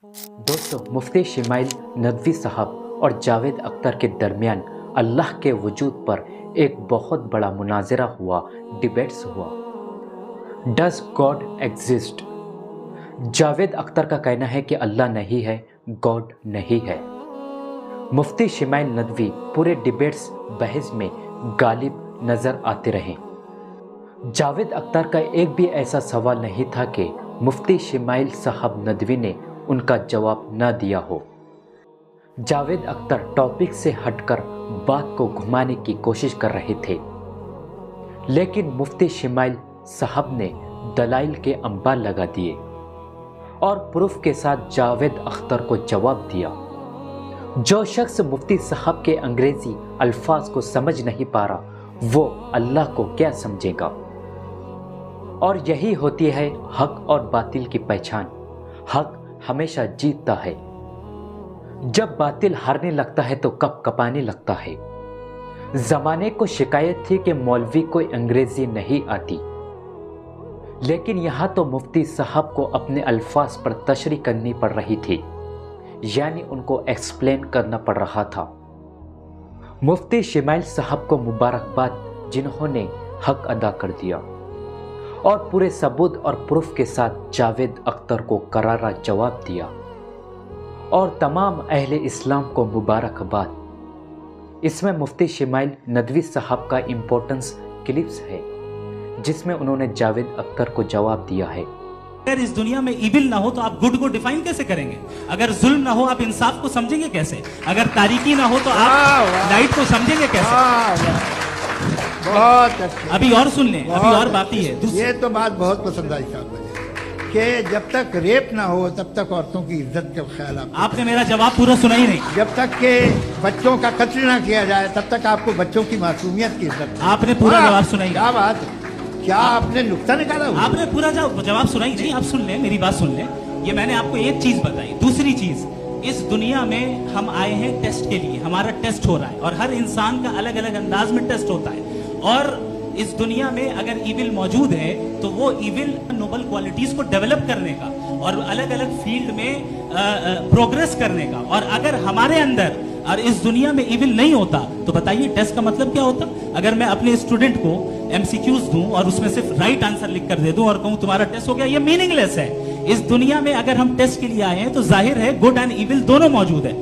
दोस्तों, मुफ्ती शिमाइल नदवी साहब और जावेद अख्तर के दरमियान अल्लाह के वजूद पर एक बहुत बड़ा मुनाजरा हुआ, डिबेट्स हुआ। Does God exist? Javed Akhtar का कहना है कि अल्लाह नहीं है, गॉड नहीं है। मुफ्ती शिमाइल नदवी पूरे डिबेट्स बहस में गालिब नजर आते रहे। जावेद अख्तर का एक भी ऐसा सवाल नहीं था कि मुफ्ती शिमाइल साहब नदवी ने उनका जवाब न दिया हो। जावेद अख्तर टॉपिक से हटकर बात को घुमाने की कोशिश कर रहे थे, लेकिन मुफ्ती शिमाइल साहब ने दलाइल के अंबार लगा दिए और प्रूफ के साथ जावेद अख्तर को जवाब दिया। जो शख्स मुफ्ती साहब के अंग्रेजी अल्फाज को समझ नहीं पा रहा, वो अल्लाह को क्या समझेगा? और यही होती है हक और बातिल की पहचान। हक हमेशा जीतता है। जब बातिल हारने लगता है तो कप कपाने लगता है। जमाने को शिकायत थी कि मौलवी को अंग्रेजी नहीं आती, लेकिन यहां तो मुफ्ती साहब को अपने अल्फाज पर तशरीह करनी पड़ रही थी, यानी उनको एक्सप्लेन करना पड़ रहा था। मुफ्ती शिमाइल साहब को मुबारकबाद, जिन्होंने हक अदा कर दिया और पूरे सबूत और प्रूफ के साथ जावेद अख्तर को करारा जवाब दिया। और तमाम अहले इस्लाम को मुबारकबाद। इसमें मुफ्ती शिमाइल नदवी साहब का इम्पोर्टेंस क्लिप्स है, जिसमें उन्होंने जावेद अख्तर को जवाब दिया है। अगर इस दुनिया में इविल ना हो तो आप गुड को डिफाइन कैसे करेंगे? अगर जुल्म ना हो आप इंसाफ को समझेंगे कैसे? अगर तारीकी ना हो तो आप लाइट को समझेंगे कैसे? बहुत अच्छा। अभी और सुन लें, अभी और बाकी है। ये तो बात बहुत पसंद आई साहब मुझे कि जब तक रेप ना हो तब तक औरतों की इज्जत का ख्याल आपने मेरा जवाब पूरा सुना ही नहीं। जब तक के बच्चों का कत्ल ना किया जाए तब तक आपको बच्चों की मासूमियत की इज्जत। आपने पूरा जवाब सुना ही नहीं। क्या बात है? क्या आपने नुक्ता निकाला हुआ? आपने पूरा जवाब सुना ही नहीं। आप सुन लें, मेरी बात सुन लें। ये मैंने आपको एक चीज बताई। दूसरी चीज, इस दुनिया में हम आए हैं टेस्ट के लिए। हमारा टेस्ट हो रहा है और हर इंसान का अलग अलग अंदाज में टेस्ट होता है। और इस दुनिया में अगर इविल मौजूद है तो वो इविल नोबल क्वालिटीज को डेवलप करने का और अलग अलग फील्ड में प्रोग्रेस करने का। और अगर हमारे अंदर और इस दुनिया में इविल नहीं होता तो बताइए टेस्ट का मतलब क्या होता? अगर मैं अपने स्टूडेंट को एमसीक्यूज दूं और उसमें सिर्फ राइट आंसर लिख कर दे दूं और कहूं तुम्हारा टेस्ट हो गया, ये मीनिंगलेस है। इस दुनिया में अगर हम टेस्ट के लिए आए हैं तो जाहिर है गुड एंड इविल दोनों मौजूद है।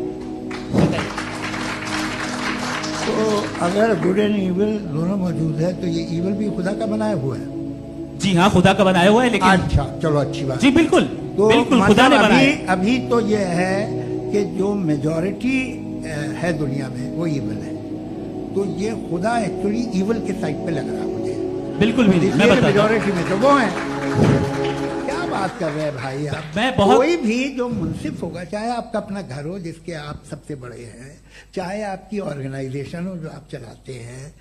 तो अगर गुड एंड इविल दोनों मौजूद है तो ये इविल भी खुदा का बनाया हुआ है। जी हाँ, खुदा का बनाया हुआ है। लेकिन अच्छा, चलो अच्छी बात। जी बिल्कुल, तो बिल्कुल खुदा ने बनाया। अभी तो ये है कि जो मेजॉरिटी है दुनिया में वो इविल है, तो ये खुदा एक्चुअली इविल के साइड पे लग रहा है मुझे। बिल्कुल भी नहीं, मैं बता मेजॉरिटी में तो वो है। क्या बात कर रहे हैं भाई आप? कोई भी जो मुंसिफ होगा, चाहे आपका अपना घर हो जिसके आप सबसे बड़े हैं, चाहे आपकी ऑर्गेनाइजेशन हो जो आप चलाते हैं,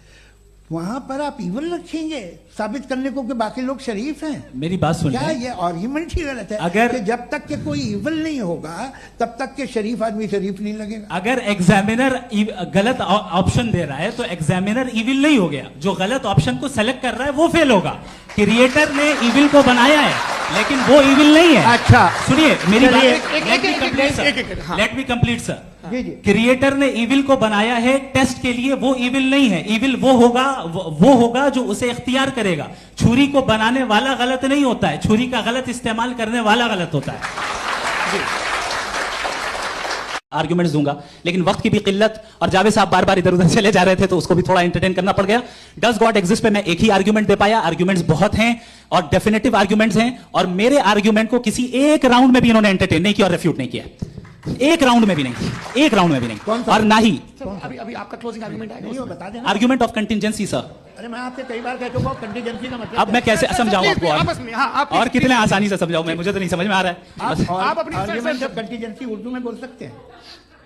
वहां पर आप इविल रखेंगे साबित करने को कि बाकी लोग शरीफ हैं। मेरी बात सुन क्या ये आर्ग्यूमेंट ही गलत है? अगर कि जब तक के कोई इविल नहीं होगा तब तक के शरीफ आदमी शरीफ नहीं लगेगा। अगर एग्जामिनर गलत ऑप्शन दे रहा है तो एग्जामिनर इविल नहीं हो गया। जो गलत ऑप्शन को सेलेक्ट कर रहा है वो फेल होगा। क्रिएटर ने इविल को बनाया है लेकिन वो इविल नहीं है। अच्छा सुनिए मेरी बात, let me complete sir. Creator ने इविल को बनाया है टेस्ट के लिए, वो इविल नहीं है। इविल वो होगा जो उसे इख्तियार करेगा। छुरी को बनाने वाला गलत नहीं होता है, छुरी का गलत इस्तेमाल करने वाला गलत होता है। आर्गुमेंट्स दूंगा, लेकिन वक्त की भी किल्लत और जावेद साहब बार बार इधर उधर चले जा रहे थे तो उसको भी थोड़ा एंटरटेन करना पड़ गया। डज गॉड एग्जिस्ट पे मैं एक ही आर्गुमेंट दे पाया। आर्गुमेंट्स बहुत हैं और डेफिनेटिव आर्गुमेंट्स हैं, और मेरे आर्गुमेंट को किसी एक राउंड में भी इन्होंने एंटरटेन नहीं किया और रेफ्यूट नहीं किया। एक राउंड में भी नहीं, एक राउंड में भी नहीं। और ना ही अभी आपका क्लोजिंग आर्गुमेंट है, नहीं हो बता देना। Argument of contingency sir. अरे मैं आपसे कई बार कह चुका हूं कंटीजेंसी का मतलब। अब मैं कैसे समझाऊं आपको? आपस में हाँ, और कितने आसानी से समझाऊं मैं? मुझे तो नहीं समझ में आ रहा है। आप अपनी आर्ग्यूमेंट ऑफ कंटीजेंसी उर्दू में बोल सकते हैं।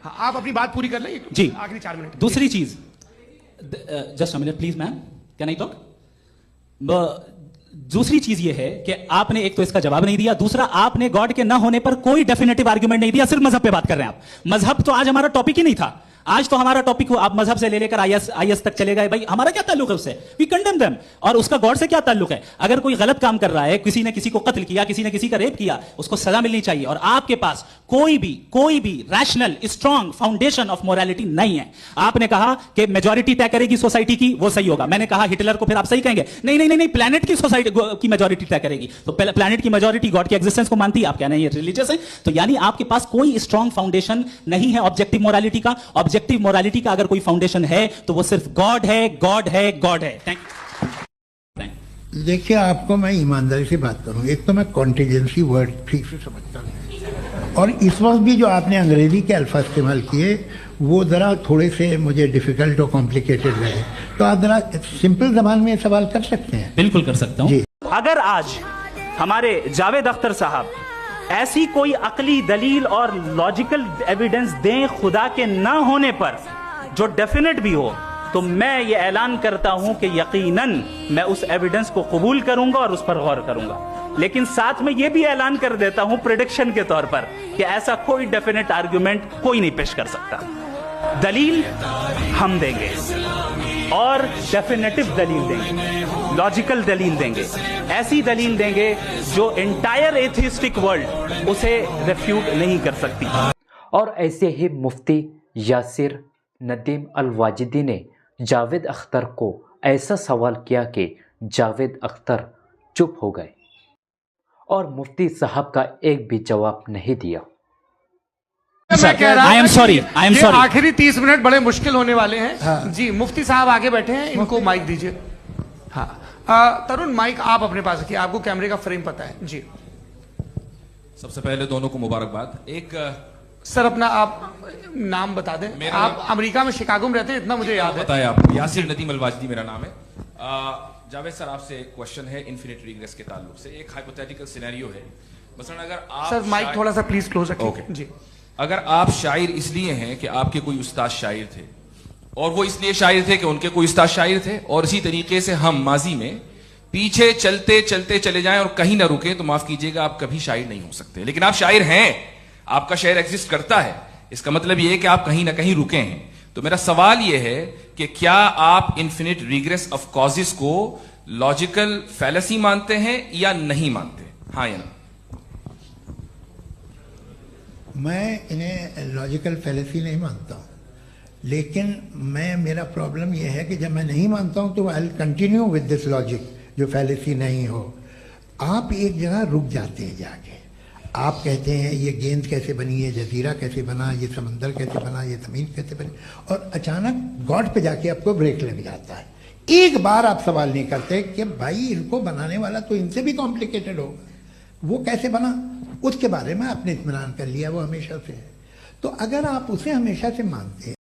हाँ, आप अपनी बात पूरी कर लें जी, आखिरी 4 मिनट। दूसरी चीज, just a minute please ma'am, can I talk? दूसरी चीज ये है कि आपने एक तो इसका जवाब नहीं दिया, दूसरा आपने गॉड के ना होने पर कोई डेफिनेटिव आर्गुमेंट नहीं दिया। सिर्फ मजहब पे बात कर रहे हैं आप। मजहब तो आज हमारा टॉपिक ही नहीं था। आज तो हमारा टॉपिक आप मजहब से ले लेकर आईएस तक चले गए, भाई हमारा क्या ताल्लुक है उससे? We condemn them. और उसका गॉड से क्या ताल्लुक है? अगर कोई गलत काम कर रहा है, किसी ने किसी को कत्ल किया, किसी ने किसी का रेप किया, उसको सजा मिलनी चाहिए। और आपके पास कोई भी rational strong foundation of morality नहीं है। आपने कहा कि मेजॉरिटी तय करेगी सोसाइटी की, वो सही होगा। मैंने कहा हिटलर को फिर आप सही कहेंगे, नहीं, प्लैनेट की सोसाइटी की मेजॉरिटी तय करेगी। तो प्लैनेट की मेजॉरिटी गॉड की एग्जिस्टेंस को मानती है, आप कहना ये रिलीजियस है। तो यानी आपके पास कोई स्ट्रॉन्ग फाउंडेशन नहीं है ऑब्जेक्टिव मोरालिटी का। ऑब्जेक्टिव मोरालिटी का अगर कोई फाउंडेशन है तो वो सिर्फ गॉड है। Thank you. देखिए, आपको मैं ईमानदारी से बात करूं, एक तो मैं कॉन्टीजेंसी वर्ड ठीक से समझता हूं, और इस वक्त भी जो आपने अंग्रेजी के अल्फाज इस्तेमाल किए वो ज़रा थोड़े से मुझे डिफिकल्ट और कॉम्प्लिकेटेड लगे। तो आप ज़रा सिंपल जबान में सवाल कर सकते हैं? बिल्कुल कर सकता हूं। अगर आज हमारे जावेद अख्तर साहब ऐसी कोई अकली दलील और लॉजिकल एविडेंस दें खुदा के ना होने पर जो डेफिनेट भी हो, तो मैं ये ऐलान करता हूं कि यकीनन मैं उस एविडेंस को कबूल करूंगा और उस पर गौर करूंगा। लेकिन साथ में ये भी ऐलान कर देता हूं प्रेडिक्शन के तौर पर कि ऐसा कोई डेफिनेट आर्गुमेंट कोई नहीं पेश कर सकता। दलील हम देंगे और डेफिनेटिव दलील देंगे, लॉजिकल दलील देंगे, ऐसी दलील देंगे जो एंटायर एथिस्टिक वर्ल्ड उसे रेफ्यूट नहीं कर सकती। और ऐसे ही मुफ्ती यासिर नदीम अल-वाजिदी ने जावेद अख्तर को ऐसा सवाल किया कि जावेद अख्तर चुप हो गए और मुफ्ती साहब का एक भी जवाब नहीं दिया। मैं कह रहा I am sorry. आखिरी 30 मिनट बड़े मुश्किल होने वाले हैं। हाँ। जी, मुफ्ती साहब आगे बैठे हैं, इनको माइक दीजिए। हाँ, तरुण माइक आप अपने पास रखिए, आपको कैमरे का फ्रेम पता है। जी, सबसे पहले दोनों को मुबारकबाद। एक सर अपना आप नाम बता दें। आप अमेरिका में शिकागो में रहते हैं, इतना मुझे याद है। बताया आपको, यासिर नदीम अल-वाजिदी मेरा नाम है। जावेद सर, आपसे एक क्वेश्चन है इन्फिनिट रिग्रेस के ताल्लुक से। एक हाइपोथेटिकल सिनेरियो है, मसलन अगर आप सर माइक थोड़ा सा प्लीज क्लोज रखिए। ओके जी, अगर आप शायर इसलिए हैं कि आपके कोई उस्ताद शायर थे, और वो इसलिए शायर थे कि उनके कोई उस्ताद शायर थे, और इसी तरीके से हम माजी में पीछे चलते चलते चले जाएं और कहीं ना रुके, तो माफ कीजिएगा आप कभी शायर नहीं हो सकते। लेकिन आप शायर हैं, आपका शायर एग्जिस्ट करता है, इसका मतलब यह है कि आप कहीं ना कहीं रुके हैं। तो मेरा सवाल यह है कि क्या आप इन्फिनिट रिग्रेस ऑफ कॉजेस को लॉजिकल फैलेसी मानते हैं या नहीं मानते? हाँ या ना? मैं इन्हें लॉजिकल फैलेसी नहीं मानता हूँ, लेकिन मेरा प्रॉब्लम यह है कि जब मैं नहीं मानता हूँ तो I will continue with this logic जो फैलेसी नहीं हो। आप एक जगह रुक जाते हैं जाके, आप कहते हैं ये गेंद कैसे बनी, ये जजीरा कैसे बना, ये समंदर कैसे बना, ये ज़मीन कैसे बनी, और अचानक गॉड पे जाके आपको ब्रेक लग जाता है। एक बार आप सवाल नहीं करते कि भाई इनको बनाने वाला तो इनसे भी कॉम्प्लिकेटेड होगा, वो कैसे बना, उसके बारे में आपने इत्मीनान कर लिया, वो हमेशा से है। तो अगर आप उसे हमेशा से मानते हैं